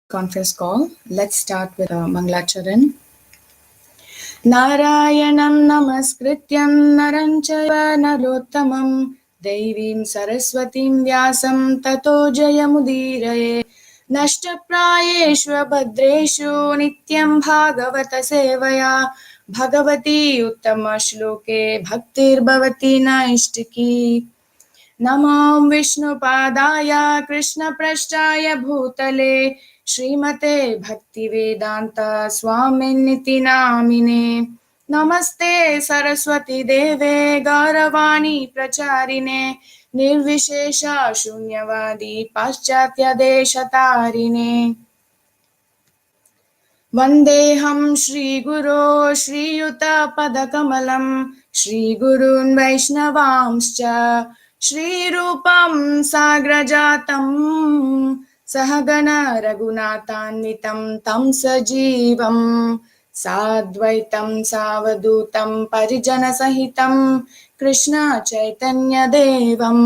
conference call. Let's start with Mangalacharan. Narayanam namaskrityam naram chaiva narottamam Devim saraswatim vyasam tato jayamudiraye Nashtaprayeshva bhadreshu nityam bhagavata sevaya Bhagavati uttama shloke bhaktir bhavati naishtiki नमो विष्णुपादाय कृष्णप्रष्टाय भूतले श्रीमते भक्तिवेदान्त स्वामिनिति नामिने नमस्ते सरस्वती देवे गौरवाणी प्रचारिणे निर्विशेष शून्यवादी पाश्चात्यदेशतारिणे वन्देऽहं श्रीगुरो श्रीयुतपदकमलं श्रीगुरून् वैष्णवांश्च श्रीरूपं साग्रजातं सहगण रघुनाथान्वितं तं सजीवं साद्वैतं सावधूतं परिजनसहितं कृष्ण चैतन्यदेवं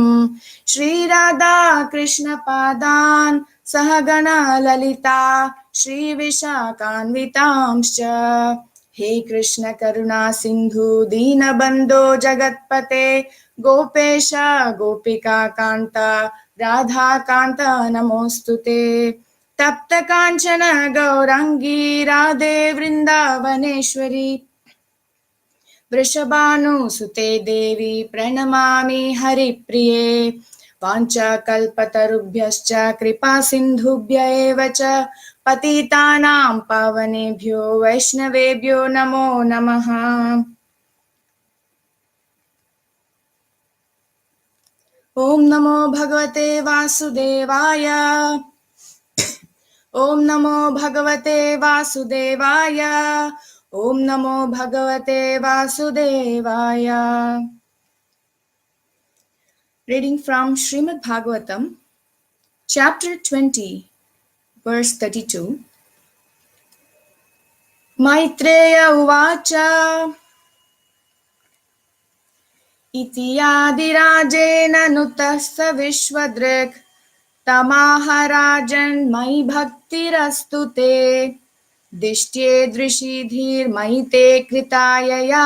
श्रीराधा कृष्णपादान् सहगण ललिता श्रीविशाखान्वितांश्च हे कृष्ण करुणा सिन्धु दीनबन्धो जगत्पते गोपेश गोपिका कान्त राधा कान्त नमोऽस्तुते तप्त काञ्चन गौराङ्गी राधे वृन्दावनेश्वरी वृषभानुसुते देवी प्रणमामि हरिप्रिये वाञ्छाकल्पतरुभ्यश्च कृपा सिन्धुभ्य एव च पतितानां पावनेभ्यो वैष्णवेभ्यो नमो नमः। ॐ नमो भगवते वासुदेवाय। ॐ नमो भगवते वासुदेवाय। ॐ नमो भगवते वासुदेवाय। Reading from Srimad Bhagavatam, chapter 20, verse 32. Maitreya uvacha iti yadirajena nutassa vishwadrik tamaharajan mai bhaktirastu te dishtye drishidhir mai te kritayaya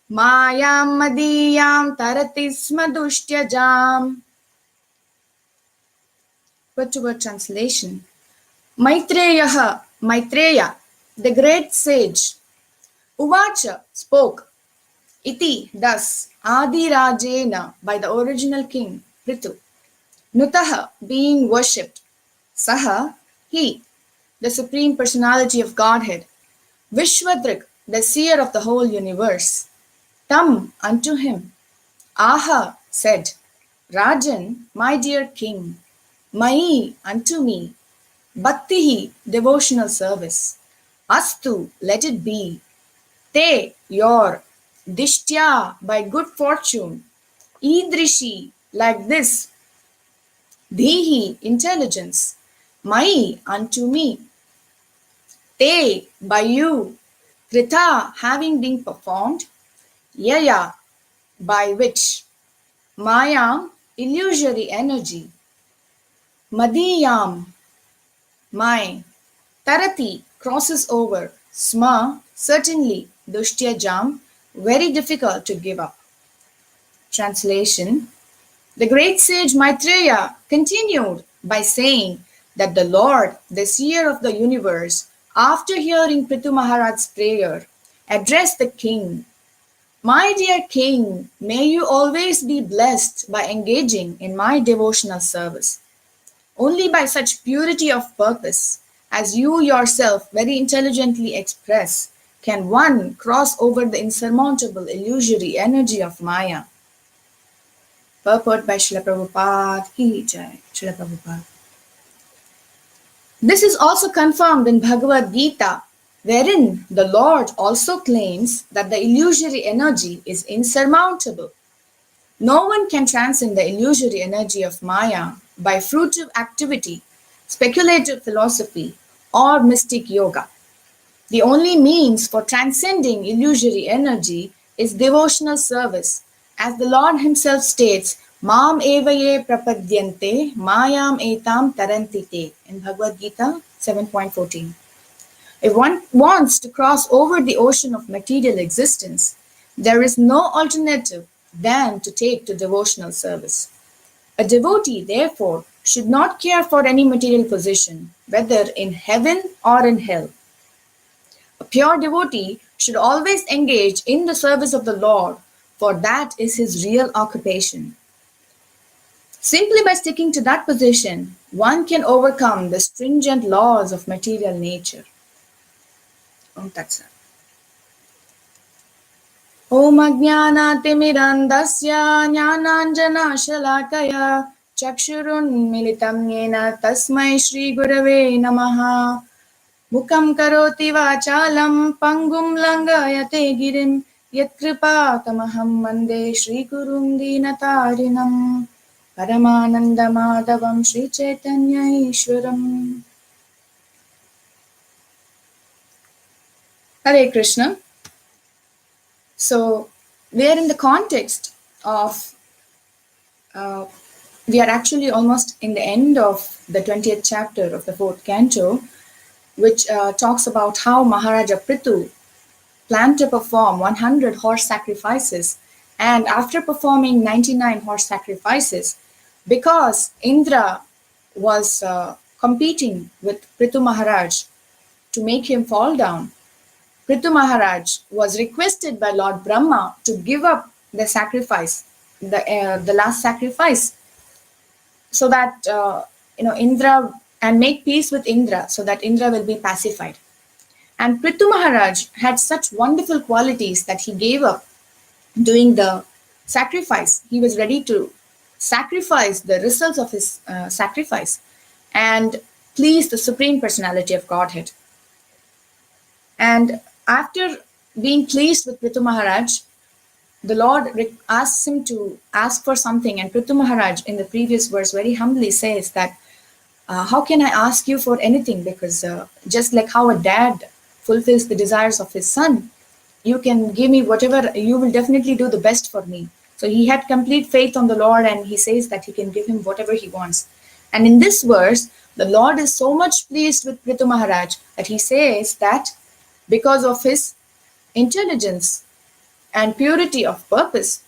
mayam madiyam tarati sma dushyajam. Word to word translation. Maitreya, the great sage, Uvacha spoke, Iti thus, Adi Rajena, by the original king, Prithu, Nutaha, being worshipped, Saha, he, the supreme personality of Godhead, Vishwadrik, the seer of the whole universe, Tam, unto him, Aha, said, Rajan, my dear king, Mai, unto me, Bhaktihi, devotional service. Astu, let it be. Te, your. Dishtya, by good fortune. Idrishi, like this. Dhihi, intelligence. Mai, unto me. Te, by you. Krita, having been performed. Yaya, by which. Maya, illusory energy. Madiyam, my. Tarati, crosses over. Sma, certainly. Dushyajam, very difficult to give up. Translation. The great sage Maitreya continued by saying that the Lord, the seer of the universe, after hearing Prithu Maharaj's prayer, addressed the king. My dear king, may you always be blessed by engaging in my devotional service. Only by such purity of purpose, as you yourself very intelligently express, can one cross over the insurmountable illusory energy of Maya. Purport by Srila Prabhupada Ki Jai. Srila Prabhupada. This is also confirmed in Bhagavad Gita, wherein the Lord also claims that the illusory energy is insurmountable. No one can transcend the illusory energy of Maya by fruitive activity, speculative philosophy, or mystic yoga. The only means for transcending illusory energy is devotional service, as the Lord himself states, Mam eva ye prapadyante mayam etam tarantite in Bhagavad Gita 7.14. If one wants to cross over the ocean of material existence, there is no alternative than to take to devotional service. A devotee, therefore, should not care for any material position, whether in heaven or in hell. A pure devotee should always engage in the service of the Lord, for that is his real occupation. Simply by sticking to that position, one can overcome the stringent laws of material nature. That's it. Om Ajnanatimirandasya Jnananjanashalakaya Chakshurun Militam Yena Tasmai Shri Gurave Namaha Mukam Karoti Vachalam Pangum Langayate Girim Yatkripa Tamaham Mande Shri Gurum Dinatarinam Paramananda Madhavam Shri Chaitanya Ishwaram. Hare Krishna. So, we are in the context of, we are actually almost in the end of the 20th chapter of the 4th canto, which talks about how Maharaja Prithu planned to perform 100 horse sacrifices, and after performing 99 horse sacrifices, because Indra was competing with Prithu Maharaj to make him fall down, Prithu Maharaj was requested by Lord Brahma to give up the sacrifice, the last sacrifice, so that Indra, and make peace with Indra, so that Indra will be pacified. And Prithu Maharaj had such wonderful qualities that he gave up doing the sacrifice. He was ready to sacrifice the results of his sacrifice and please the Supreme Personality of Godhead. And after being pleased with Prithu Maharaj, the Lord asks him to ask for something, and Prithu Maharaj in the previous verse very humbly says that, how can I ask you for anything? Because just like how a dad fulfills the desires of his son, you can give me whatever, you will definitely do the best for me. So he had complete faith on the Lord, and he says that he can give him whatever he wants. And in this verse, the Lord is so much pleased with Prithu Maharaj that he says that because of his intelligence and purity of purpose,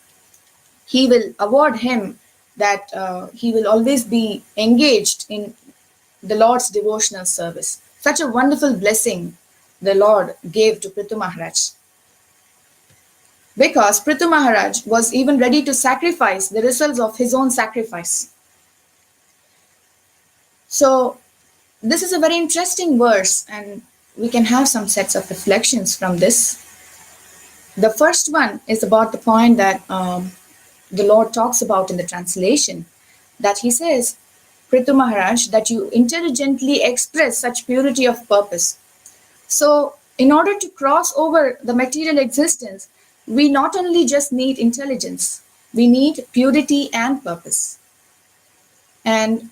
he will award him that he will always be engaged in the Lord's devotional service. Such a wonderful blessing the Lord gave to Prithu Maharaj. Because Prithu Maharaj was even ready to sacrifice the results of his own sacrifice. So this is a very interesting verse, and we can have some sets of reflections from this. The first one is about the point that the Lord talks about in the translation, that he says, Prithu Maharaj, that you intelligently express such purity of purpose. So in order to cross over the material existence, we not only just need intelligence, we need purity and purpose. And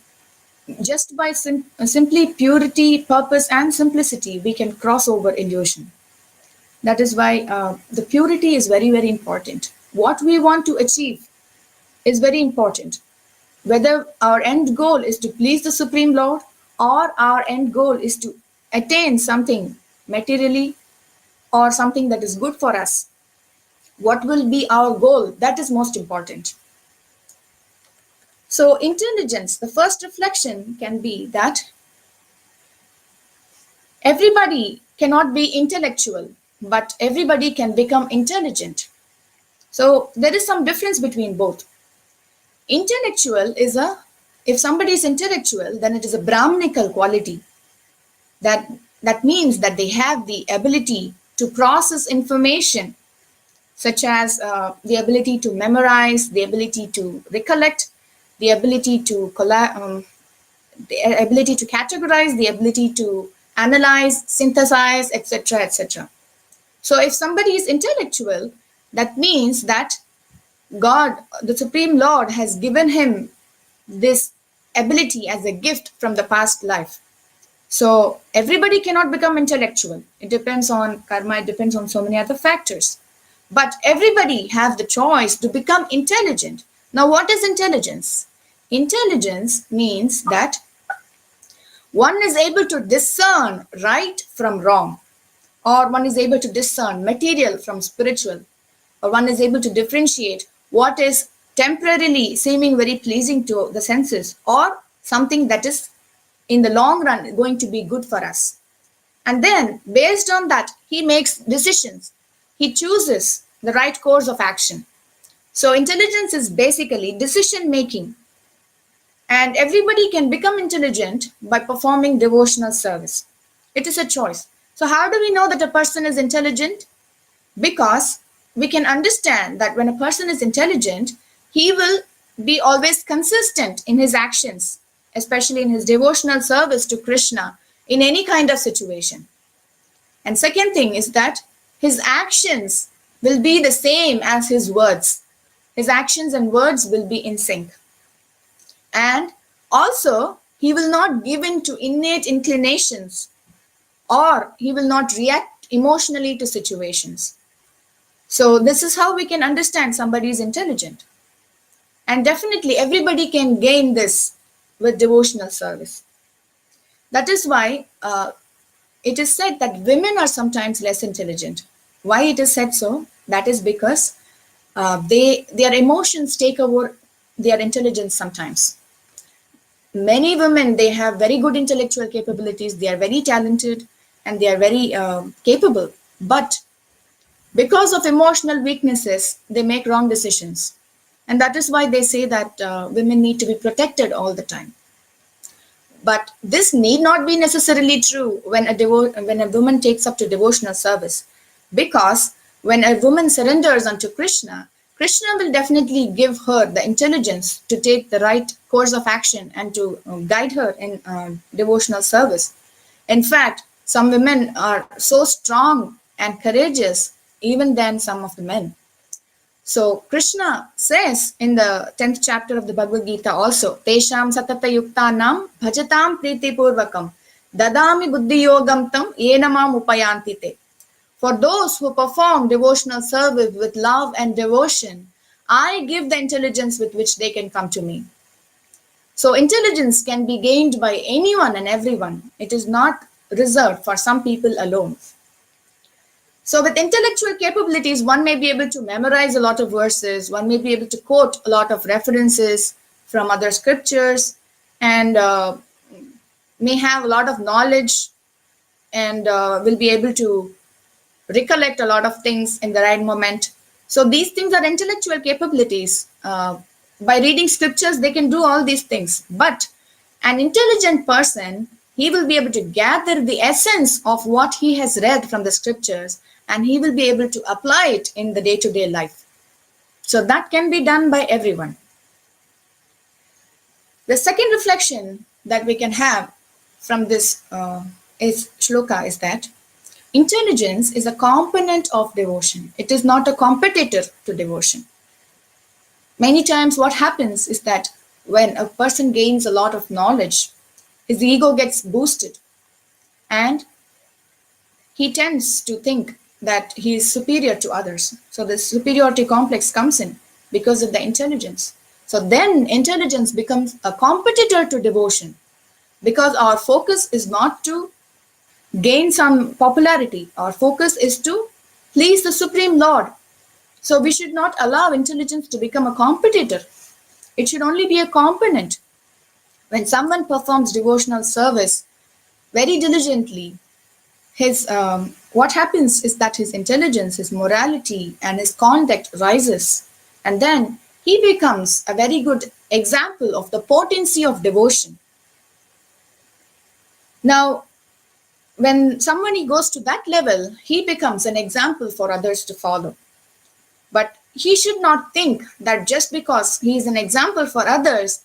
just by simply purity, purpose, and simplicity, we can cross over illusion. That is why the purity is very, very important. What we want to achieve is very important. Whether our end goal is to please the Supreme Lord, or our end goal is to attain something materially or something that is good for us, what will be our goal? That is most important. So intelligence, the first reflection can be that everybody cannot be intellectual, but everybody can become intelligent. So there is some difference between both. Intellectual is if somebody is intellectual, then it is a Brahmanical quality. That means that they have the ability to process information, such as the ability to memorize, the ability to recollect, the ability to categorize, the ability to analyze, synthesize, etc., etc. So if somebody is intellectual, that means that God, the Supreme Lord, has given him this ability as a gift from the past life. So everybody cannot become intellectual. It depends on karma, it depends on so many other factors. But everybody has the choice to become intelligent. Now, what is intelligence? Intelligence means that One is able to discern right from wrong, or one is able to discern material from spiritual, or one is able to differentiate what is temporarily seeming very pleasing to the senses or something that is in the long run going to be good for us. And then, based on that, he makes decisions. He chooses the right course of action. So, intelligence is basically decision making. And everybody can become intelligent by performing devotional service. It is a choice. So, how do we know that a person is intelligent? Because we can understand that when a person is intelligent, he will be always consistent in his actions, especially in his devotional service to Krishna in any kind of situation. And second thing is that his actions will be the same as his words. His actions and words will be in sync. And also, he will not give in to innate inclinations, or he will not react emotionally to situations. So this is how we can understand somebody is intelligent. And definitely everybody can gain this with devotional service. That is why it is said that women are sometimes less intelligent. Why it is said so? That is because their emotions take over their intelligence sometimes. Many women, they have very good intellectual capabilities, they are very talented, and they are very capable. But because of emotional weaknesses, they make wrong decisions. And that is why they say that women need to be protected all the time. But this need not be necessarily true when a woman takes up to devotional service. Because when a woman surrenders unto Krishna, Krishna will definitely give her the intelligence to take the right course of action and to guide her in devotional service. In fact, some women are so strong and courageous even than some of the men. So Krishna says in the 10th chapter of the Bhagavad Gita also, Tesham satata yuktanam bhajatam priti purvakam dadami buddhi yogam tam yenamam upayantite. For those who perform devotional service with love and devotion, I give the intelligence with which they can come to me. So intelligence can be gained by anyone and everyone. It is not reserved for some people alone. So with intellectual capabilities, one may be able to memorize a lot of verses, one may be able to quote a lot of references from other scriptures, and may have a lot of knowledge, and will be able to recollect a lot of things in the right moment. So these things are intellectual capabilities. By reading scriptures, they can do all these things. But an intelligent person, he will be able to gather the essence of what he has read from the scriptures, and he will be able to apply it in the day-to-day life. So that can be done by everyone. The second reflection that we can have from this shloka is that intelligence is a component of devotion. It is not a competitor to devotion. Many times what happens is that when a person gains a lot of knowledge, his ego gets boosted and he tends to think that he is superior to others. So the superiority complex comes in because of the intelligence. So then intelligence becomes a competitor to devotion, because our focus is not to gain some popularity. Our focus is to please the Supreme Lord. So we should not allow intelligence to become a competitor. It should only be a component. When someone performs devotional service very diligently, what happens is that his intelligence, his morality, and his conduct rises, and then he becomes a very good example of the potency of devotion. Now, when somebody goes to that level, he becomes an example for others to follow. But he should not think that just because he is an example for others,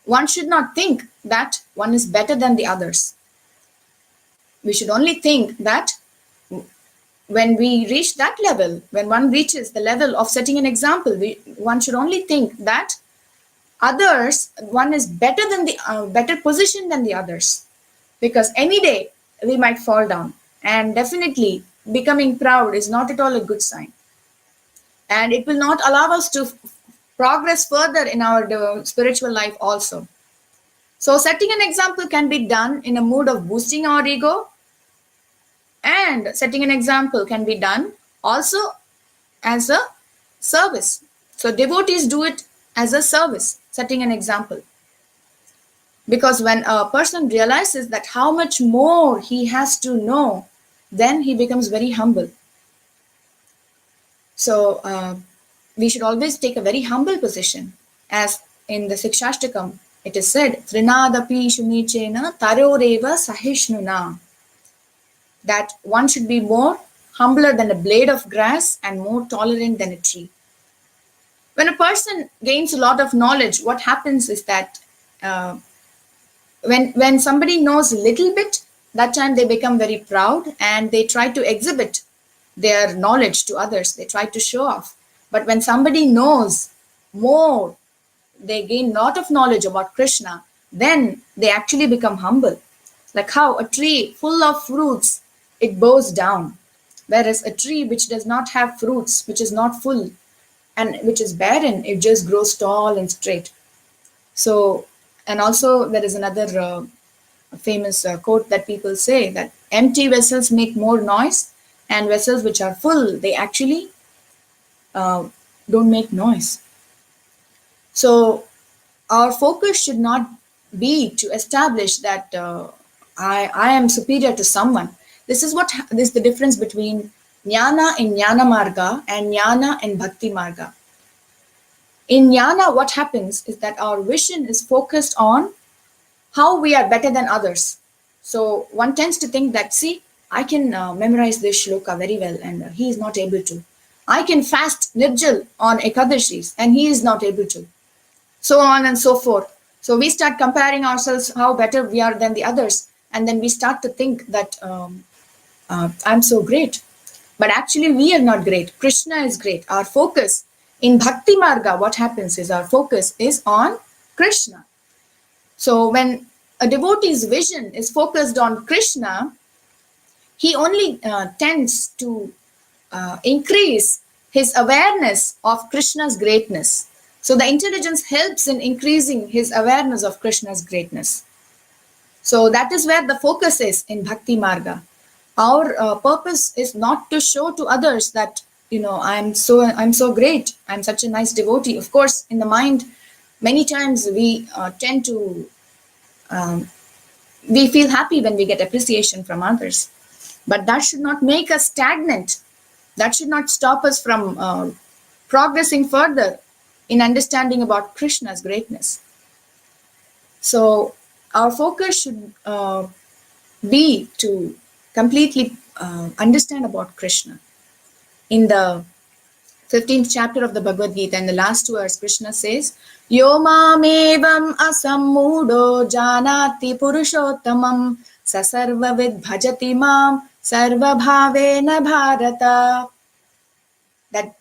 one should not think that one is better than the others. We should only think that when we reach that level, when one reaches the level of setting an example, one should only think that others, one is better than better position than the others. Because any day we might fall down, and definitely becoming proud is not at all a good sign. And it will not allow us to progress further in our spiritual life also. So setting an example can be done in a mood of boosting our ego, and setting an example can be done also as a service. So devotees do it as a service, setting an example. Because when a person realizes that how much more he has to know, then he becomes very humble. So we should always take a very humble position. As in the Sikshashtakam, it is said, Trinadapi Shunichena Taroreva Sahishnuna, that one should be more humbler than a blade of grass and more tolerant than a tree. When a person gains a lot of knowledge, what happens is that when somebody knows a little bit, that time they become very proud and they try to exhibit their knowledge to others. They try to show off. But when somebody knows more, they gain a lot of knowledge about Krishna, then they actually become humble. Like how a tree full of fruits, it bows down. Whereas a tree which does not have fruits, which is not full and which is barren, it just grows tall and straight. So, and also there is another famous quote that people say, that empty vessels make more noise, and vessels which are full, they actually don't make noise. So our focus should not be to establish that I am superior to someone. This is the difference between jnana in jnana marga and jnana in bhakti marga. In jnana, what happens is that our vision is focused on how we are better than others. So one tends to think that, see, I can memorize this shloka very well and he is not able to. I can fast nirjal on Ekadashis and he is not able to. So on and so forth. So we start comparing ourselves how better we are than the others, and then we start to think that I'm so great. But actually we are not great. Krishna is great. Our focus in Bhakti Marga, what happens is our focus is on Krishna. So when a devotee's vision is focused on Krishna, he only tends to increase his awareness of Krishna's greatness. So the intelligence helps in increasing his awareness of Krishna's greatness. So that is where the focus is in Bhakti Marga. Our purpose is not to show to others that, I'm so great, I'm such a nice devotee. Of course, in the mind, many times we tend to we feel happy when we get appreciation from others, but that should not make us stagnant. That should not stop us from progressing further in understanding about Krishna's greatness. So our focus should be to completely understand about Krishna. In the 15th chapter of the Bhagavad Gita, in the last verse, Krishna says, Yo mamevam asammudo janati purushottamam sasarvavid bhajati mam sarva bhavena bharata. That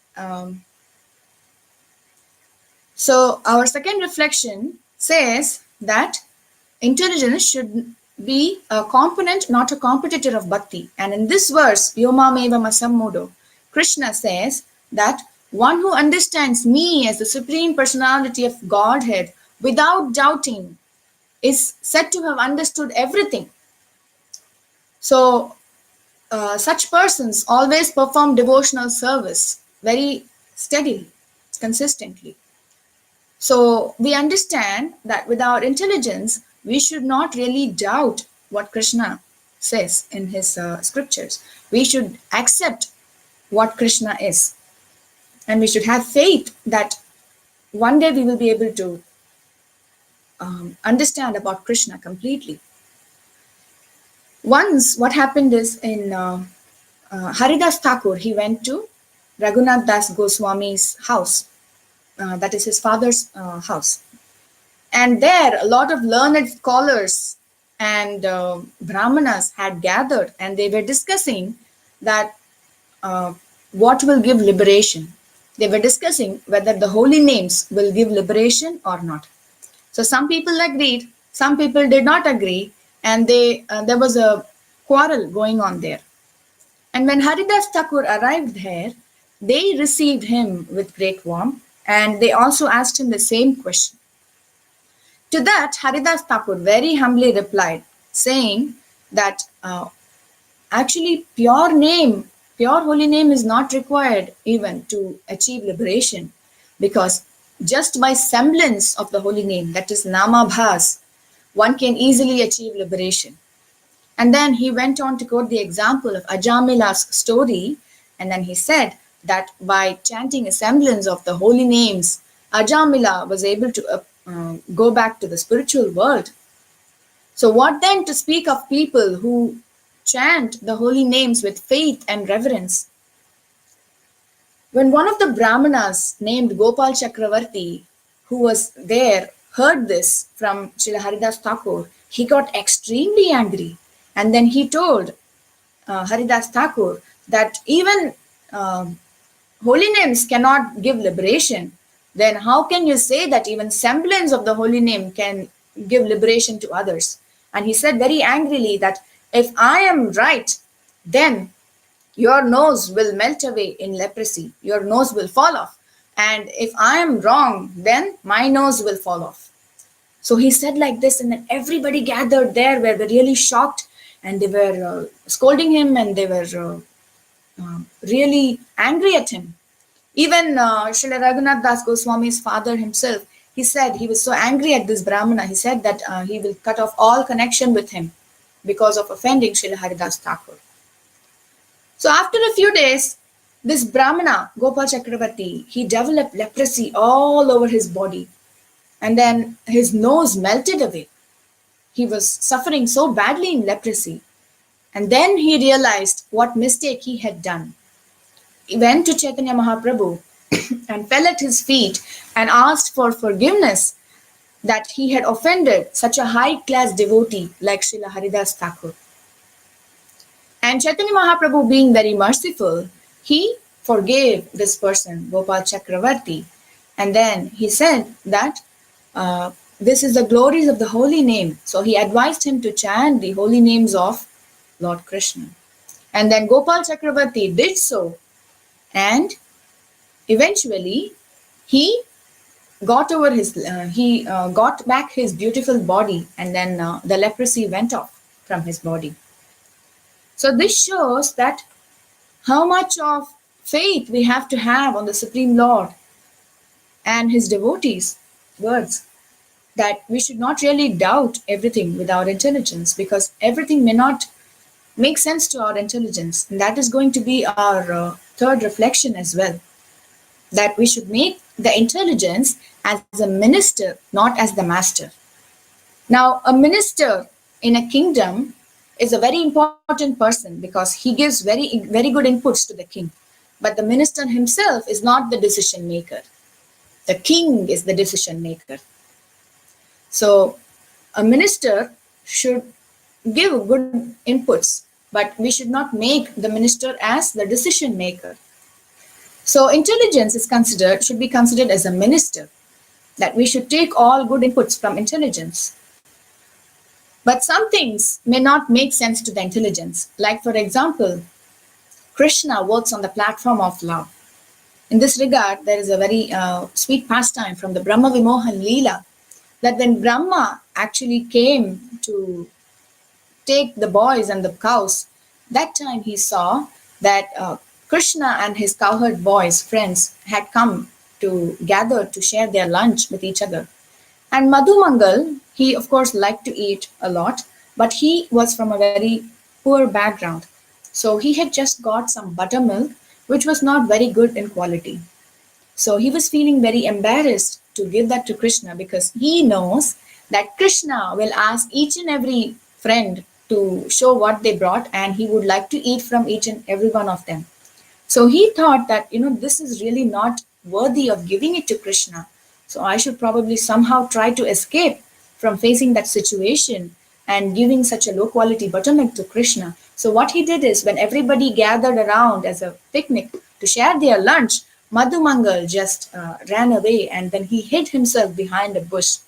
so our second reflection says that intelligence should be a component, not a competitor of bhakti. And in this verse, Yomamevam asammudo, Krishna says that one who understands me as the Supreme Personality of Godhead without doubting is said to have understood everything. So such persons always perform devotional service very steadily, consistently. So we understand that with our intelligence, we should not really doubt what Krishna says in his scriptures. We should accept what Krishna is. And we should have faith that one day we will be able to understand about Krishna completely. Once what happened is in Haridas Thakur, he went to Raghunath Das Goswami's house. That is his father's house. And there a lot of learned scholars and Brahmanas had gathered, and they were discussing that what will give liberation. They were discussing whether the holy names will give liberation or not. So some people agreed, some people did not agree, and there was a quarrel going on there. And when Haridas Thakur arrived there, they received him with great warmth, and they also asked him the same question. To that, Haridas Thakur very humbly replied, saying that actually pure holy name is not required even to achieve liberation, because just by semblance of the holy name, that is Namabhas, one can easily achieve liberation. And then he went on to quote the example of Ajamila's story, and then he said that by chanting a semblance of the holy names, Ajamila was able to go back to the spiritual world. So, what then to speak of people who chant the holy names with faith and reverence? When one of the Brahmanas named Gopal Chakravarti, who was there, heard this from Srila Haridas Thakur, he got extremely angry. And then he told Haridas Thakur that even holy names cannot give liberation. Then how can you say that even semblance of the holy name can give liberation to others? And he said very angrily that if I am right, then your nose will melt away in leprosy. Your nose will fall off. And if I am wrong, then my nose will fall off. So he said like this, and then everybody gathered there were really shocked, and they were scolding him, and they were really angry at him. Even Srila Raghunath Das Goswami's father himself, he said he was so angry at this Brahmana, he said that he will cut off all connection with him because of offending Srila Haridas Thakur. So after a few days, this Brahmana, Gopal Chakravarti, he developed leprosy all over his body. And then his nose melted away. He was suffering so badly in leprosy. And then he realized what mistake he had done. He went to Chaitanya Mahaprabhu and fell at his feet and asked for forgiveness that he had offended such a high-class devotee like Srila Haridas Thakur. And Chaitanya Mahaprabhu, being very merciful, he forgave this person, Gopal Chakravarti. And then he said that this is the glories of the holy name. So he advised him to chant the holy names of Lord Krishna. And then Gopal Chakravarti did so. And eventually he got over got back his beautiful body, and then the leprosy went off from his body. So this shows that how much of faith we have to have on the Supreme Lord and his devotees' words, that we should not really doubt everything with our intelligence, because everything may not make sense to our intelligence. And that is going to be our third reflection as well, that we should make the intelligence as a minister, not as the master. Now, a minister in a kingdom is a very important person because he gives very, very good inputs to the king. But the minister himself is not the decision maker. The king is the decision maker. So a minister should give good inputs, but we should not make the minister as the decision maker. So intelligence should be considered as a minister, that we should take all good inputs from intelligence. But some things may not make sense to the intelligence. Like, for example, Krishna works on the platform of love. In this regard, there is a very sweet pastime from the Brahma Vimohan Leela, that when Brahma actually came to take the boys and the cows, that time he saw that Krishna and his cowherd boys, friends, had come to gather to share their lunch with each other. And Madhumangal, he of course liked to eat a lot, but he was from a very poor background. So he had just got some buttermilk, which was not very good in quality. So he was feeling very embarrassed to give that to Krishna, because he knows that Krishna will ask each and every friend to show what they brought, and he would like to eat from each and every one of them. So he thought that, this is really not worthy of giving it to Krishna. So I should probably somehow try to escape from facing that situation and giving such a low quality buttermilk to Krishna. So what he did is, when everybody gathered around as a picnic to share their lunch, Madhumangal just ran away, and then he hid himself behind a bush.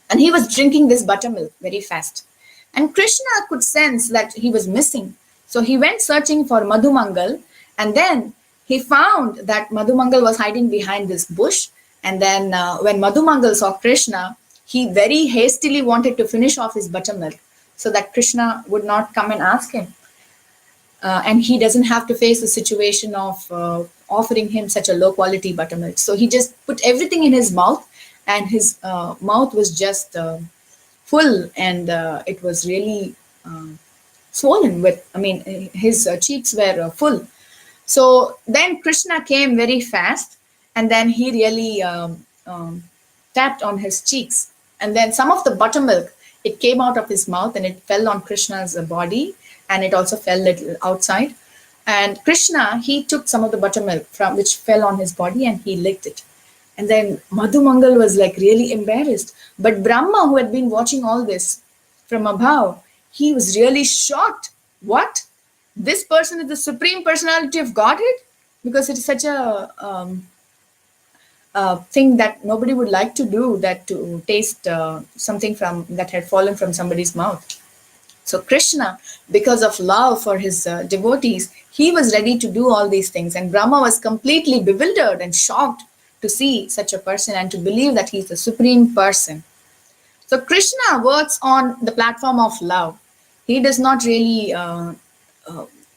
And he was drinking this buttermilk very fast. And Krishna could sense that he was missing. So he went searching for Madhumangal, and then he found that Madhumangal was hiding behind this bush. And then when Madhumangal saw Krishna, he very hastily wanted to finish off his buttermilk so that Krishna would not come and ask him. And he doesn't have to face the situation of offering him such a low quality buttermilk. So he just put everything in his mouth, and his mouth was just full, and it was really swollen with, his cheeks were full. So then Krishna came very fast, and then he really tapped on his cheeks. And then some of the buttermilk, it came out of his mouth and it fell on Krishna's body, and it also fell little outside. And Krishna, he took some of the buttermilk from which fell on his body and he licked it. And then Madhumangal was like really embarrassed. But Brahma, who had been watching all this from above, he was really shocked. What? This person is the Supreme Personality of Godhead? Because it is such a thing that nobody would like to do, that to taste something from that had fallen from somebody's mouth. So Krishna, because of love for his devotees, he was ready to do all these things. And Brahma was completely bewildered and shocked to see such a person and to believe that he's the Supreme Person. So Krishna works on the platform of love. He does not really,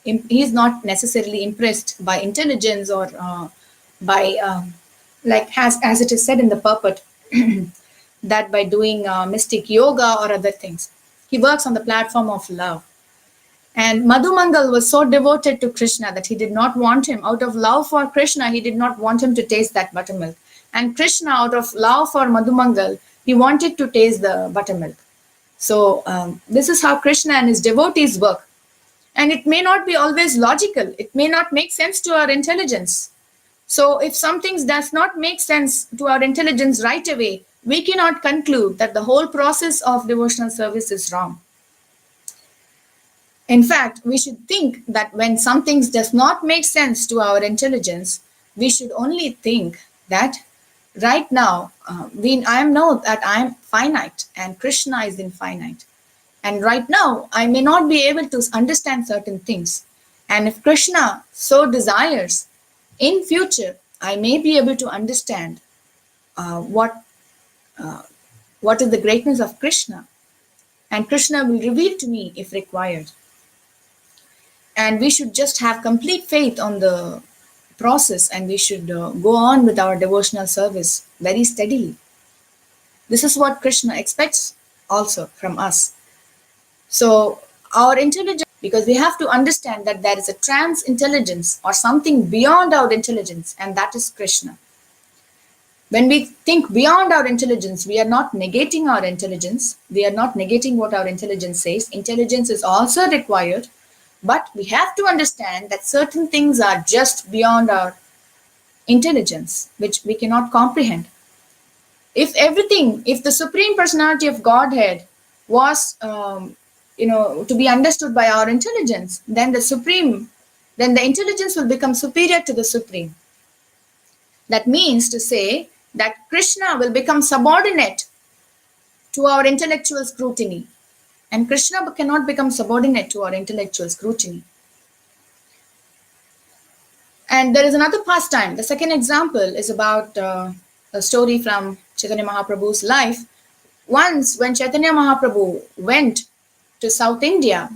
he's not necessarily impressed by intelligence or by, as it is said in the purport, that by doing mystic yoga or other things. He works on the platform of love. And Madhumangal was so devoted to Krishna that he did not want him, out of love for Krishna, he did not want him to taste that buttermilk. And Krishna, out of love for Madhumangal, he wanted to taste the buttermilk. So this is how Krishna and his devotees work. And it may not be always logical. It may not make sense to our intelligence. So if something does not make sense to our intelligence right away, we cannot conclude that the whole process of devotional service is wrong. In fact, we should think that when something does not make sense to our intelligence, we should only think that right now, I know that I am finite and Krishna is infinite. And right now, I may not be able to understand certain things. And if Krishna so desires, in future, I may be able to understand what is the greatness of Krishna. And Krishna will reveal to me if required. And we should just have complete faith on the process, and we should go on with our devotional service very steadily. This is what Krishna expects also from us. So our intelligence, because we have to understand that there is a trans intelligence or something beyond our intelligence, and that is Krishna. When we think beyond our intelligence, we are not negating our intelligence. We are not negating what our intelligence says. Intelligence is also required. But we have to understand that certain things are just beyond our intelligence, which we cannot comprehend. If the Supreme Personality of Godhead was, to be understood by our intelligence, then the intelligence will become superior to the Supreme. That means to say that Krishna will become subordinate to our intellectual scrutiny. And Krishna cannot become subordinate to our intellectual scrutiny. And there is another pastime. The second example is about a story from Chaitanya Mahaprabhu's life. Once, when Chaitanya Mahaprabhu went to South India,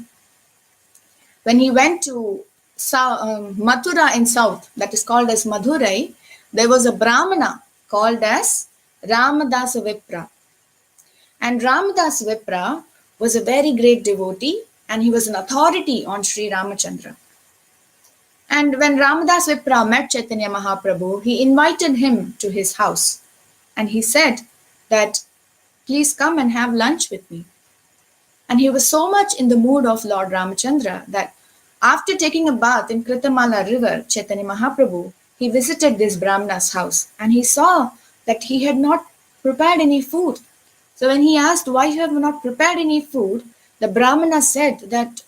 when he went to Mathura in South, that is called as Madurai, there was a Brahmana called as Ramadasa Vipra. And Ramadasa Vipra was a very great devotee, and he was an authority on Sri Ramachandra. And when Ramadas Vipra met Chaitanya Mahaprabhu, he invited him to his house. And he said that, please come and have lunch with me. And he was so much in the mood of Lord Ramachandra that after taking a bath in Kritamala river, Chaitanya Mahaprabhu, he visited this Brahmana's house, and he saw that he had not prepared any food. So when he asked why you have not prepared any food, the Brahmana said that,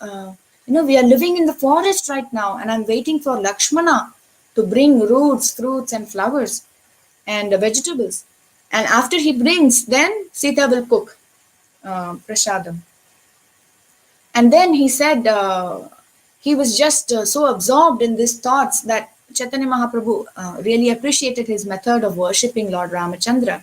we are living in the forest right now, and I'm waiting for Lakshmana to bring roots, fruits, and flowers and vegetables. And after he brings, then Sita will cook prasadam. And then he said he was just so absorbed in these thoughts that Chaitanya Mahaprabhu really appreciated his method of worshipping Lord Ramachandra.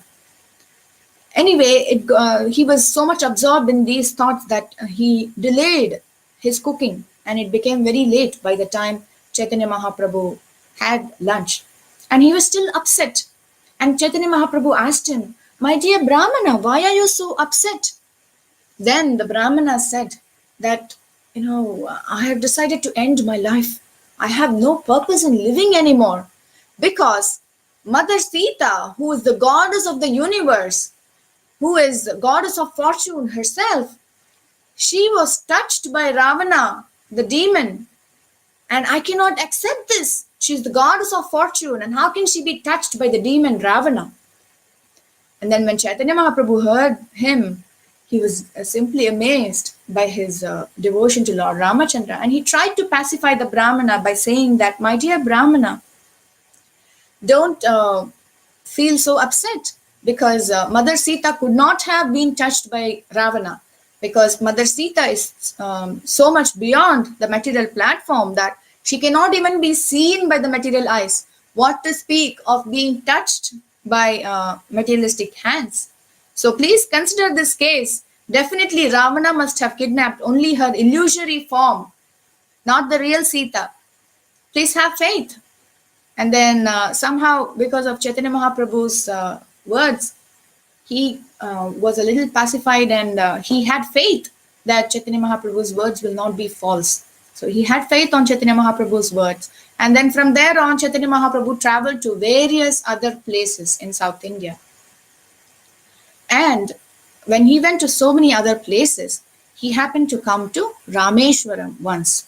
Anyway, he was so much absorbed in these thoughts that he delayed his cooking, and it became very late by the time Chaitanya Mahaprabhu had lunch. And he was still upset. And Chaitanya Mahaprabhu asked him, "My dear Brahmana, why are you so upset?" Then the Brahmana said that, I have decided to end my life. I have no purpose in living anymore because Mother Sita, who is the goddess of the universe, who is the goddess of fortune herself, she was touched by Ravana, the demon, and I cannot accept this. She's the goddess of fortune, and how can she be touched by the demon Ravana? And then when Chaitanya Mahaprabhu heard him, he was simply amazed by his devotion to Lord Ramachandra, and he tried to pacify the Brahmana by saying that, "My dear Brahmana, don't feel so upset, because Mother Sita could not have been touched by Ravana, because Mother Sita is so much beyond the material platform that she cannot even be seen by the material eyes. What to speak of being touched by materialistic hands? So please consider this case. Definitely Ravana must have kidnapped only her illusory form, not the real Sita. Please have faith." And then somehow, because of Chaitanya Mahaprabhu's words, he was a little pacified, and he had faith that Chaitanya Mahaprabhu's words will not be false. So he had faith on Chaitanya Mahaprabhu's words. And then from there on, Chaitanya Mahaprabhu traveled to various other places in South India. And when he went to so many other places, he happened to come to Rameshwaram once.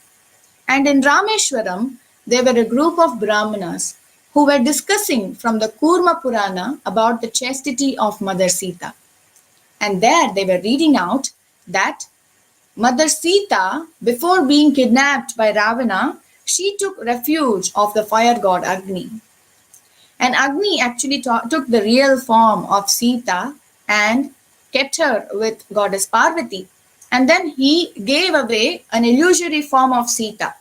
And in Rameshwaram, there were a group of Brahmanas who were discussing from the Kurma Purana about the chastity of Mother Sita. And there they were reading out that Mother Sita, before being kidnapped by Ravana, she took refuge of the fire god Agni. And Agni actually took the real form of Sita and kept her with goddess Parvati. And then he gave away an illusory form of Sita.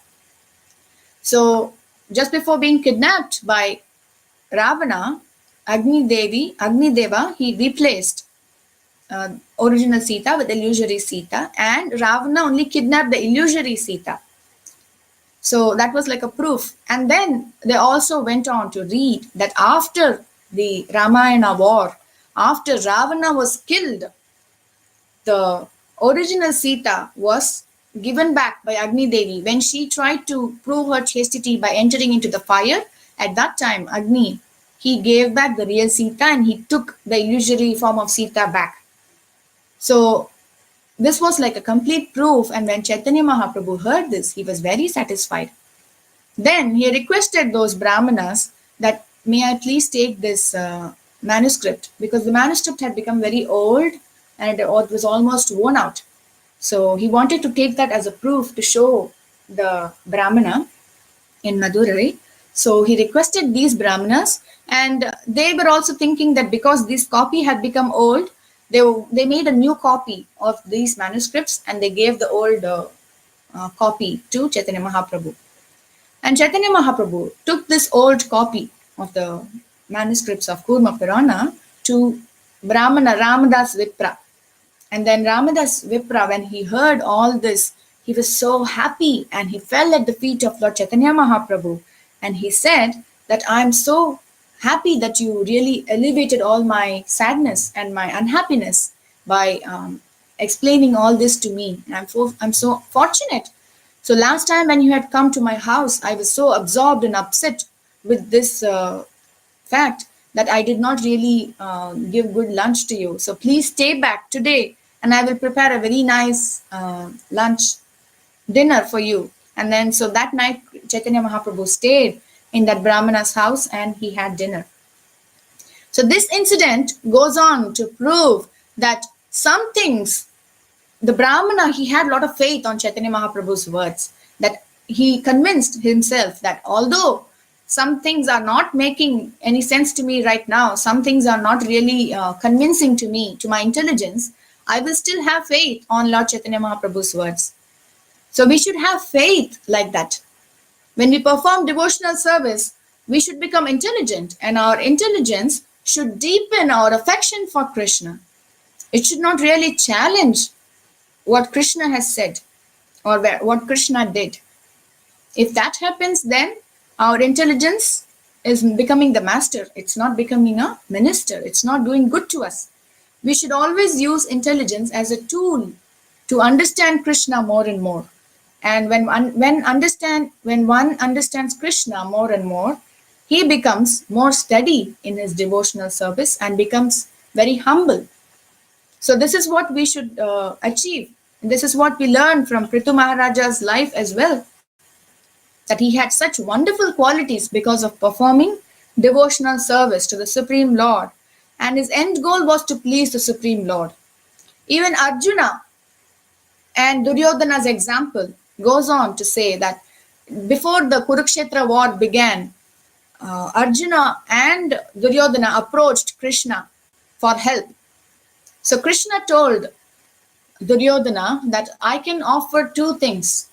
So just before being kidnapped by Ravana, Agni Deva, he replaced original Sita with illusory Sita, and Ravana only kidnapped the illusory Sita. So that was like a proof. And then they also went on to read that after the Ramayana war, after Ravana was killed, the original Sita was given back by Agni Devi when she tried to prove her chastity by entering into the fire. At that time, Agni, he gave back the real Sita and he took the illusory form of Sita back. So this was like a complete proof, and when Chaitanya Mahaprabhu heard this, he was very satisfied. Then he requested those Brahmanas that, "May I please take this manuscript?" Because the manuscript had become very old and it was almost worn out. So he wanted to take that as a proof to show the Brahmana in Madurai. So he requested these Brahmanas, and they were also thinking that because this copy had become old, they made a new copy of these manuscripts and they gave the old copy to Chaitanya Mahaprabhu. And Chaitanya Mahaprabhu took this old copy of the manuscripts of Kurma Purana to Brahmana Ramadas Vipra. And then Ramadas Vipra, when he heard all this, he was so happy and he fell at the feet of Lord Chaitanya Mahaprabhu. And he said that, "I am so happy that you really alleviated all my sadness and my unhappiness by explaining all this to me. I'm so fortunate. So last time when you had come to my house, I was so absorbed and upset with this fact that I did not really give good lunch to you. So please stay back today and I will prepare a very nice dinner for you." And then so that night Chaitanya Mahaprabhu stayed in that Brahmana's house and he had dinner. So this incident goes on to prove that some things, the Brahmana, he had a lot of faith on Chaitanya Mahaprabhu's words, that he convinced himself that although some things are not making any sense to me right now, some things are not really convincing to me, to my intelligence, I will still have faith on Lord Chaitanya Mahaprabhu's words. So we should have faith like that. When we perform devotional service, we should become intelligent, and our intelligence should deepen our affection for Krishna. It should not really challenge what Krishna has said or what Krishna did. If that happens, then our intelligence is becoming the master. It's not becoming a minister. It's not doing good to us. We should always use intelligence as a tool to understand Krishna more and more. And when one understands Krishna more and more, he becomes more steady in his devotional service and becomes very humble. So this is what we should achieve. And this is what we learn from Prithu Maharaja's life as well, that he had such wonderful qualities because of performing devotional service to the Supreme Lord. And his end goal was to please the Supreme Lord. Even Arjuna and Duryodhana's example goes on to say that before the Kurukshetra war began, Arjuna and Duryodhana approached Krishna for help. So Krishna told Duryodhana that I can offer two things.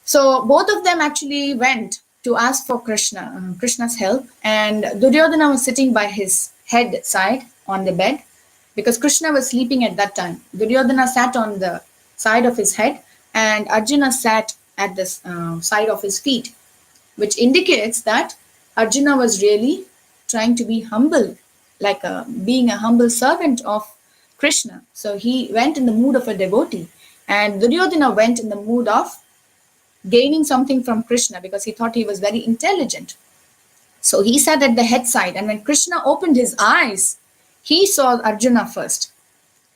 So both of them actually went to ask for Krishna's help, and Duryodhana was sitting by his head side on the bed because Krishna was sleeping at that time. Duryodhana sat on the side of his head and Arjuna sat at the side of his feet, which indicates that Arjuna was really trying to be humble, like being a humble servant of Krishna. So he went in the mood of a devotee, and Duryodhana went in the mood of gaining something from Krishna because he thought he was very intelligent. So he sat at the head side, and when Krishna opened his eyes, he saw Arjuna first.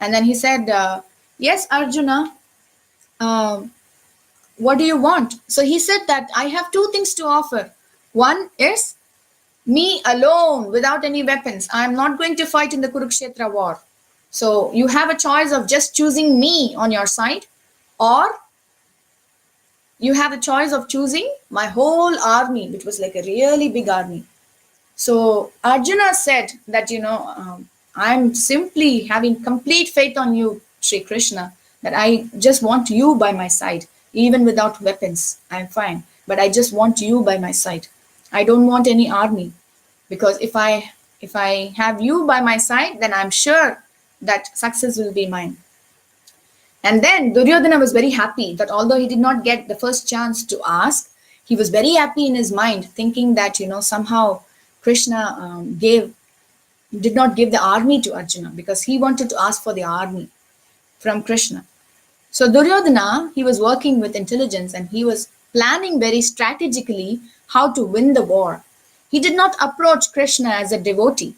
And then he said, yes, Arjuna, what do you want? So he said that I have two things to offer. One is me alone without any weapons. I am not going to fight in the Kurukshetra war. So you have a choice of just choosing me on your side, or you have a choice of choosing my whole army, which was like a really big army. So Arjuna said that, I'm simply having complete faith on you, Sri Krishna, that I just want you by my side, even without weapons. I'm fine, but I just want you by my side. I don't want any army, because if I have you by my side, then I'm sure that success will be mine. And then Duryodhana was very happy that although he did not get the first chance to ask, he was very happy in his mind, thinking that, somehow Krishna did not give the army to Arjuna because he wanted to ask for the army from Krishna. So Duryodhana, he was working with intelligence and he was planning very strategically how to win the war. He did not approach Krishna as a devotee.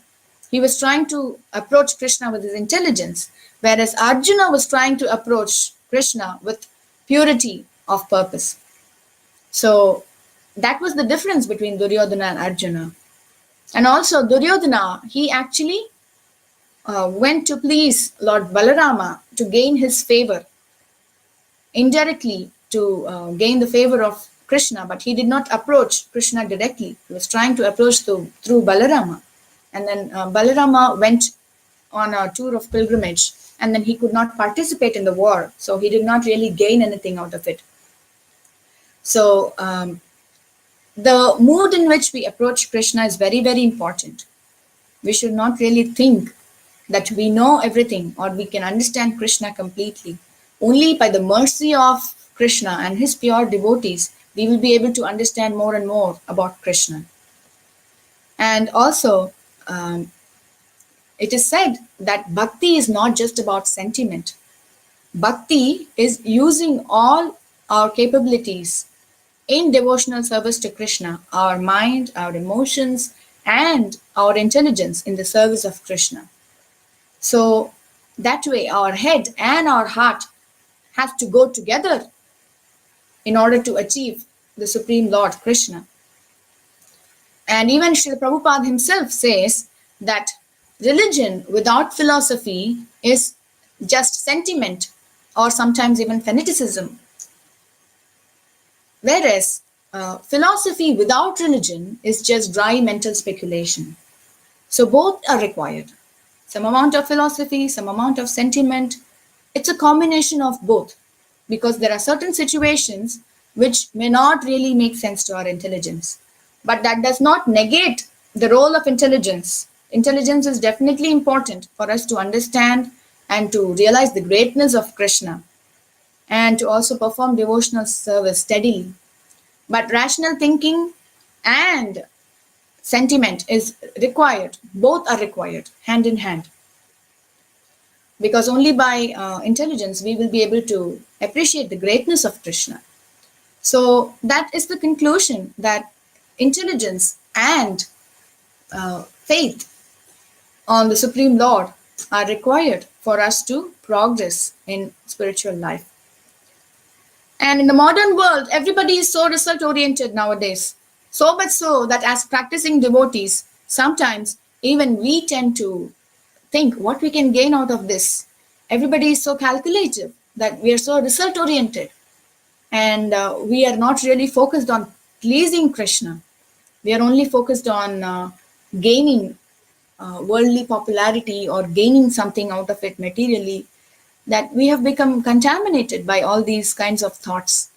He was trying to approach Krishna with his intelligence, whereas Arjuna was trying to approach Krishna with purity of purpose. So that was the difference between Duryodhana and Arjuna. And also Duryodhana, he actually went to please Lord Balarama to gain his favor, indirectly to gain the favor of Krishna, but he did not approach Krishna directly. He was trying to approach through Balarama. And then Balarama went on a tour of pilgrimage, and then he could not participate in the war. So he did not really gain anything out of it. So the mood in which we approach Krishna is very, very important. We should not really think that we know everything or we can understand Krishna completely. Only by the mercy of Krishna and his pure devotees, we will be able to understand more and more about Krishna. And also, it is said that bhakti is not just about sentiment. Bhakti is using all our capabilities in devotional service to Krishna, our mind, our emotions, and our intelligence in the service of Krishna. So that way our head and our heart have to go together in order to achieve the Supreme Lord Krishna. And even Srila Prabhupada himself says that religion without philosophy is just sentiment or sometimes even fanaticism. Whereas philosophy without religion is just dry mental speculation. So both are required. Some amount of philosophy, some amount of sentiment. It's a combination of both, because there are certain situations which may not really make sense to our intelligence. But that does not negate the role of intelligence. Intelligence is definitely important for us to understand and to realize the greatness of Krishna, and to also perform devotional service steadily. But rational thinking and sentiment is required. Both are required, hand in hand. Because only by intelligence we will be able to appreciate the greatness of Krishna. So that is the conclusion, that intelligence and faith on the Supreme Lord are required for us to progress in spiritual life. And in the modern world, everybody is so result oriented nowadays. So much so that as practicing devotees, sometimes even we tend to think what we can gain out of this. Everybody is so calculative that we are so result oriented, and we are not really focused on pleasing Krishna. We are only focused on gaining worldly popularity or gaining something out of it materially, that we have become contaminated by all these kinds of thoughts.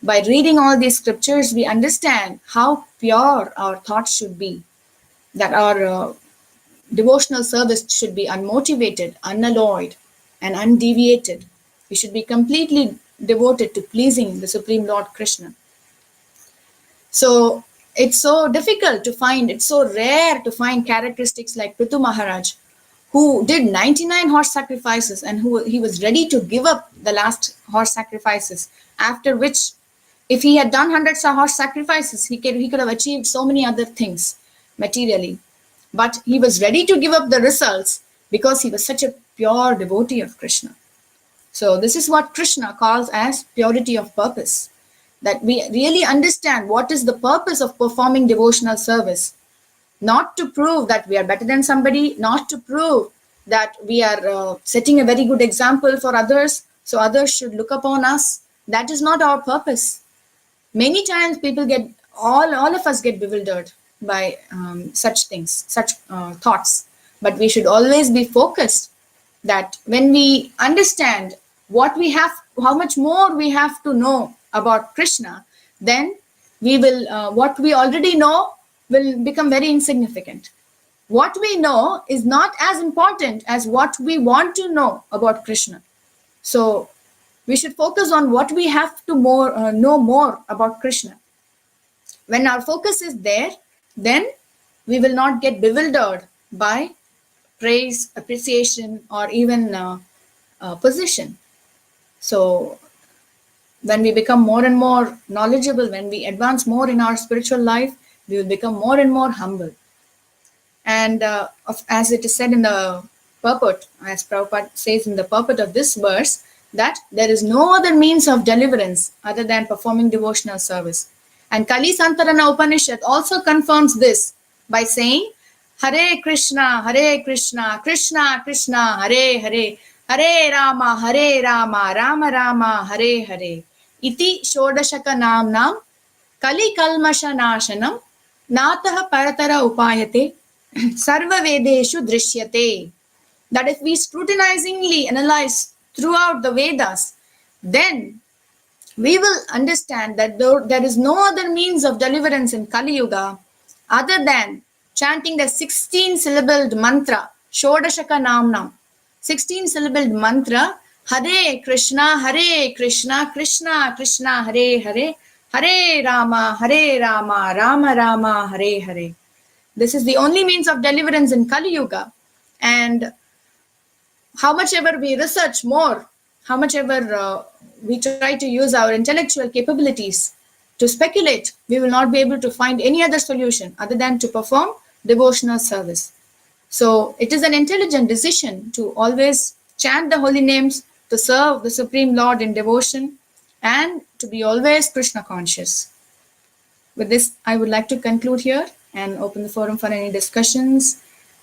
By reading all these scriptures, we understand how pure our thoughts should be, that our devotional service should be unmotivated, unalloyed, and undeviated. We should be completely devoted to pleasing the Supreme Lord Krishna. So it's so difficult to find, it's so rare to find characteristics like Prithu Maharaj, who did 99 horse sacrifices and who he was ready to give up the last horse sacrifices, after which, if he had done hundreds of horse sacrifices, he could have achieved so many other things materially. But he was ready to give up the results because he was such a pure devotee of Krishna. So this is what Krishna calls as purity of purpose, that we really understand what is the purpose of performing devotional service. Not to prove that we are better than somebody, not to prove that we are setting a very good example for others, so others should look upon us. That is not our purpose. Many times people all of us get bewildered by such things, such thoughts. But we should always be focused that when we understand what we have, how much more we have to know about Krishna, then we will, what we already know will become very insignificant. What we know is not as important as what we want to know about Krishna. So we should focus on what we have to know more about Krishna. When our focus is there, then we will not get bewildered by praise, appreciation, or even position. So when we become more and more knowledgeable, when we advance more in our spiritual life, we will become more and more humble. And as it is said in the purport, as Prabhupada says in the purport of this verse, that there is no other means of deliverance other than performing devotional service. And Kali Santarana Upanishad also confirms this by saying, Hare Krishna, Krishna Krishna, Hare Hare, Hare Rama, Rama Rama, Hare Hare. Iti Shodashaka Namnam Kali Kalmasha Nashanam Natah Paratara Upayate Sarva Vedeshu Drishyate. That if we scrutinizingly analyze throughout the Vedas, then we will understand that there is no other means of deliverance in Kali Yuga other than chanting the 16-syllabled mantra, Shodashaka Namnam, 16-syllabled mantra, Hare Krishna, Krishna Krishna, Hare Hare, Hare Rama, Rama Rama, Hare Hare. This is the only means of deliverance in Kali Yuga. And how much ever we research more, how much ever we try to use our intellectual capabilities to speculate, we will not be able to find any other solution other than to perform devotional service. So it is an intelligent decision to always chant the holy names, to serve the Supreme Lord in devotion, and to be always Krishna conscious. With this, I would like to conclude here and open the forum for any discussions,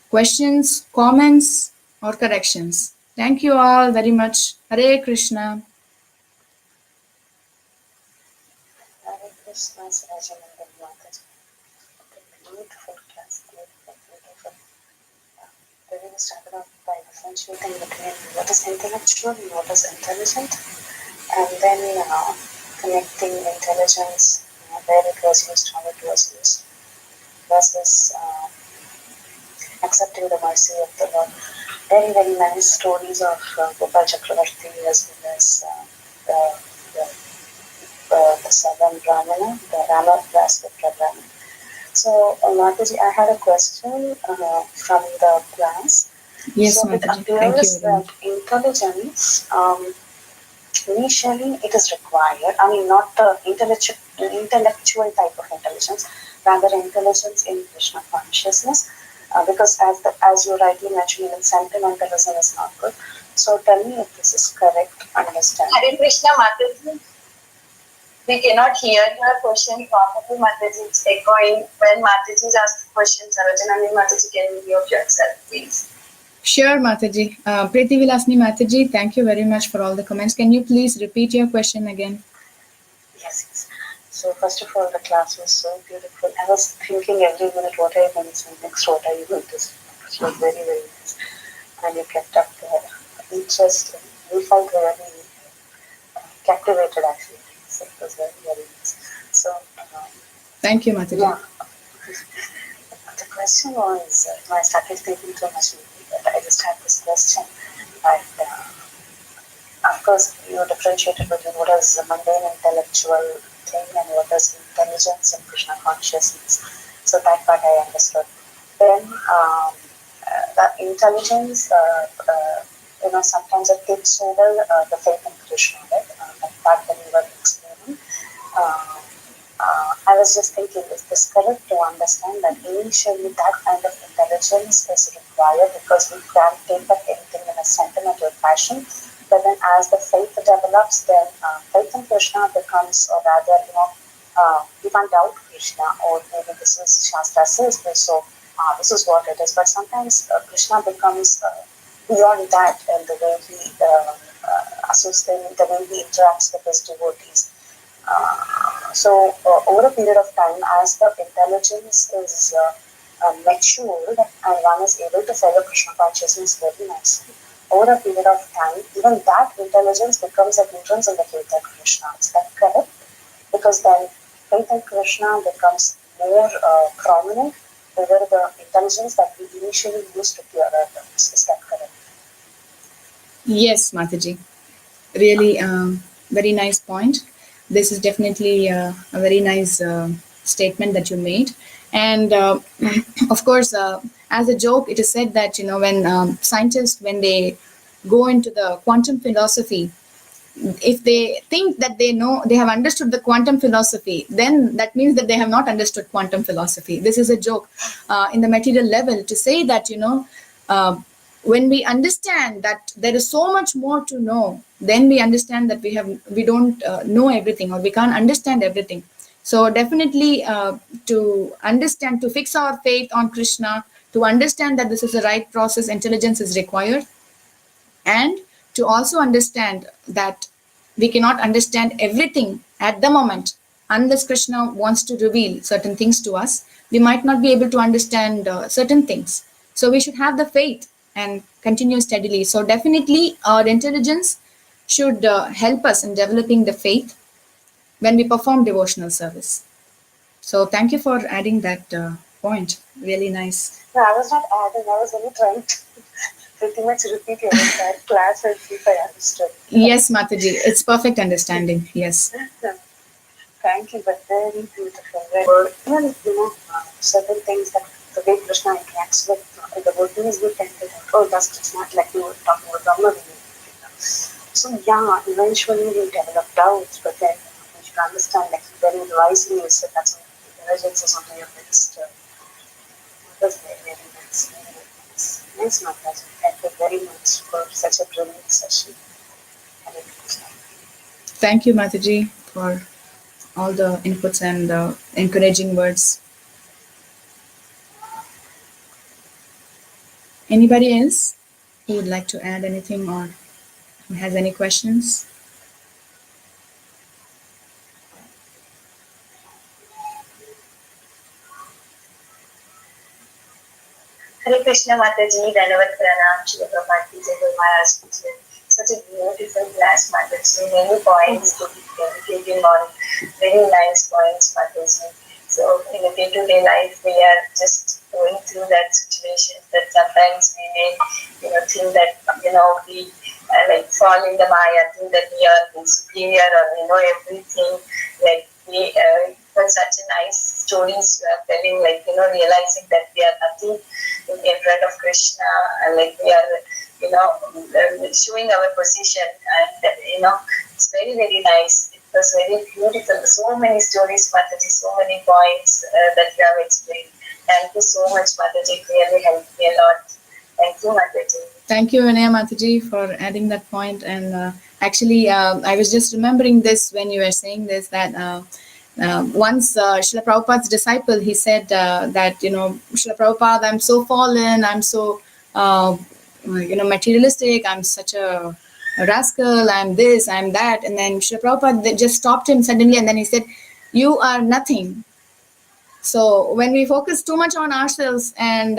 questions, comments, or corrections. Thank you all very much. Hare Krishna. Hare Krishna, Saroja and Mataji. Beautiful class, beautiful. The way we started off by differentiating between what is intellectual and what is intelligent, and then connecting intelligence, where it was used, how it was used, versus accepting the mercy of the Lord. Very, very nice stories of Gopal Chakravarti as well as the Southern Brahmana, the Rama Rasputra Brahmana. So, Mataji, I had a question from the class. Yes, so it Mataji. Thank you appears very that much. intelligence, initially it is required, I mean, not the intellectual type of intelligence, rather intelligence in Krishna consciousness, because as you rightly mentioned, even sentimentalism is not good. So tell me if this is correct understanding. Hare Krishna, Mataji. We cannot hear your question properly, Mataji. It's echoing. When Mataji is asked the question, Saroja and Mataji, can you mute yourself, please? Sure, Mataji. Preeti Vilasni Mataji, thank you very much for all the comments. Can you please repeat your question again? Yes. So first of all, the class was so beautiful. I was thinking every minute, what are you going to say next? What are you going to say? Which was very, very nice. And you kept up the interest. We felt really captivated actually. So it was very, very nice. So, Thank you, Mataji. yeah. The question was, I started thinking too much, but I just had this question. But, of course, you differentiated between what is a mundane intellectual thing and what is intelligence and Krishna consciousness. So that part I understood. Then the intelligence, sometimes it takes over the faith in Krishna, right? That part when you were explaining. I was just thinking, is this correct to understand that initially that kind of intelligence is required because we can't take up anything in a sentimental fashion, but then as the faith develops, then faith in Krishna becomes, or rather, we can't doubt Krishna, or maybe this is Shastra says this, so this is what it is. But sometimes Krishna becomes beyond that, and the way he associates, the way he interacts with his devotees. So over a period of time, as the intelligence is matured and one is able to follow Krishna consciousness very nicely, over a period of time, even that intelligence becomes a hindrance in the faith of Krishna. Is that correct? Because then faith in Krishna becomes more prominent over the intelligence that we initially used to pure others. Is that correct? Yes, Mataji. Really, very nice point. This is definitely a very nice statement that you made. And of course, as a joke, it is said that, when scientists, when they go into the quantum philosophy, if they think that they have understood the quantum philosophy, then that means that they have not understood quantum philosophy. This is a joke in the material level to say that, when we understand that there is so much more to know, then we understand that we don't know everything, or we can't understand everything. So definitely to understand, to fix our faith on Krishna, to understand that this is the right process, intelligence is required, and to also understand that we cannot understand everything at the moment. Unless Krishna wants to reveal certain things to us, we might not be able to understand certain things. So we should have the faith and continue steadily. So definitely our intelligence should help us in developing the faith when we perform devotional service. So thank you for adding that point. Really nice. No, I was not adding, I was only trying to pretty much repeat your entire class and see if I understood. Yes, Mataji, it's perfect understanding. Yes. Thank you, but very beautiful. Very, even, certain things that the way Krishna interacts with the devotees, we tend to think, oh, that's just not like you were talking about Brahma. So, yeah, eventually we develop doubts, but then we should understand, like very wisely, you said that's intelligence is only a minister. That's very, very nice. Very, very nice. Nice, Mataji. Thank you very much for such a brilliant session. Hare Krishna. Thank you, Mataji, for all the inputs and encouraging words. Anybody else who would like to add anything or who has any questions? Hare Krishna, Mataji, Dhanavad Pranam, Shri Prabhupada, Jai Guru Maharaj Ki Jai. Such a beautiful class, Mataji. Many points to be dedicating on. Very nice points, Mataji. So in a day-to-day life, we are just going through that situation that sometimes we may, think that, we like fall in the Maya, think that we are superior or we know everything. Like we, for such a nice stories you are telling, like, realizing that we are nothing in front of Krishna, and like we are, showing our position, and, it's very, very nice. It was very beautiful. So many stories, Mataji, so many points that you have explained. Thank you so much, Mataji. It really helped me a lot. Thank you, Mataji. Thank you, Vinaya Mataji, for adding that point. And actually, I was just remembering this when you were saying this, that once Srila Prabhupada's disciple, he said that, Srila Prabhupada, I'm so fallen, I'm so, materialistic, I'm such a rascal, I'm this, I'm that. And then Srila Prabhupada just stopped him suddenly, and then he said, you are nothing. So when we focus too much on ourselves, and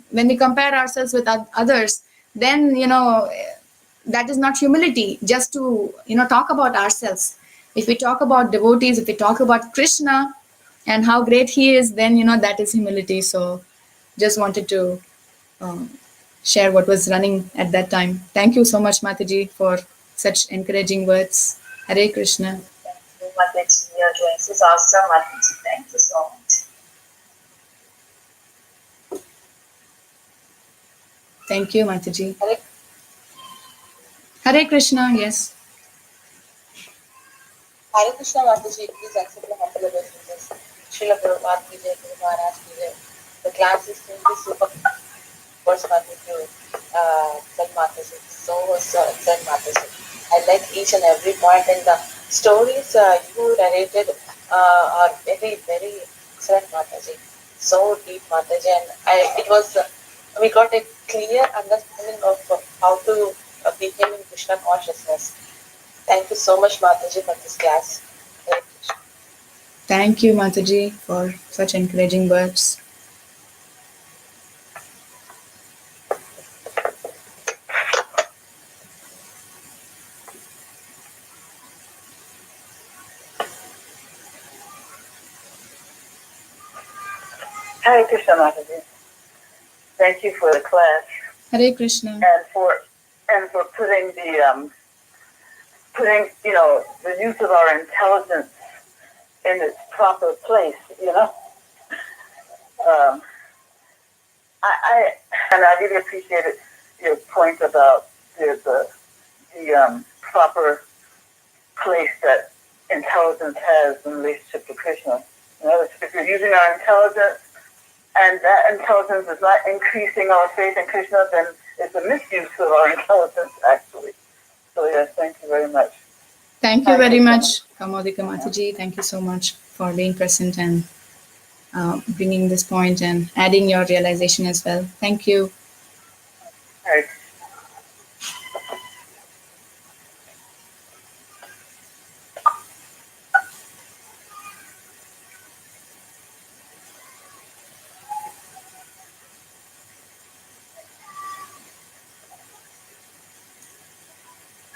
when we compare ourselves with others, then, that is not humility, just to, talk about ourselves. If we talk about devotees, if we talk about Krishna and how great he is, then, that is humility. So just wanted to share what was running at that time. Thank you so much, Mataji, for such encouraging words. Hare Krishna. Thank you, Mataji. Your voice is awesome, Mataji. Thank you so much. Thank you, Mataji. Hare Krishna, yes. Hare Krishna Mataji, please accept the humble obeisances. Srila Prabhupada ki jai, Guru Maharaj ki jai. The class is simply super. First Mataji, Zen Mataji, so Zen Mataji. I like each and every point, and the stories you narrated are very, very excellent, Mataji. So deep, Mataji, and we got a clear understanding of how to become in Krishna consciousness. Thank you so much, Mataji, for this class. Thank you, Mataji, for such encouraging words. Hare Krishna, Mataji. Thank you for the class. Hare Krishna. And for putting the use of our intelligence in its proper place. I really appreciated your point about the proper place that intelligence has in relationship to Krishna. If we're using our intelligence, and that intelligence is not increasing our faith in Krishna, then it's a misuse of our intelligence, actually. So yes, thank you very much. Thank you very much, Kamodika Mataji. Thank you so much for being present and bringing this point and adding your realization as well. Thank you. Right.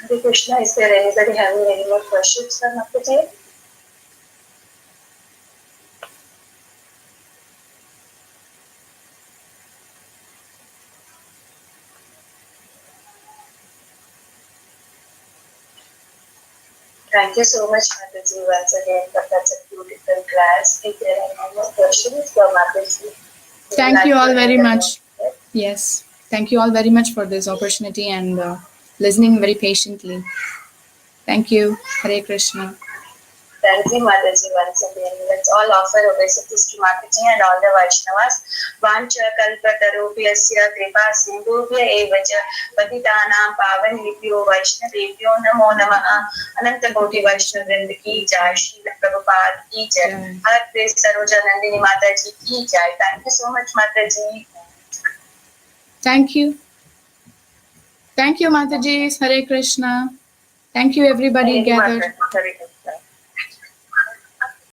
Hare Krishna, is there anybody having any more questions for Mataji? Thank you so much, Mataji, once again for such a beautiful class. If there are no more questions for Mataji. Thank you all very much. Yes. Thank you all very much for this opportunity and listening very patiently. Thank you. Hare Krishna. Thank you, Mataji, once again. Let's all offer obeisances to Mataji and all the Vaishnavas. Vancha kalpatarubhyasya kripa sindhubhya evacha patitanam pavanebhyo vaishnavebhyo namo namaha. Ananta Koti Vaishnav Vrinda ki jai. Srila Prabhupada ki jai. Hare Saroja Nandini Mataji ki jai. Thank you so much, Mataji. Thank you. Thank you, Mataji. Hare Krishna. Thank you, everybody gathered.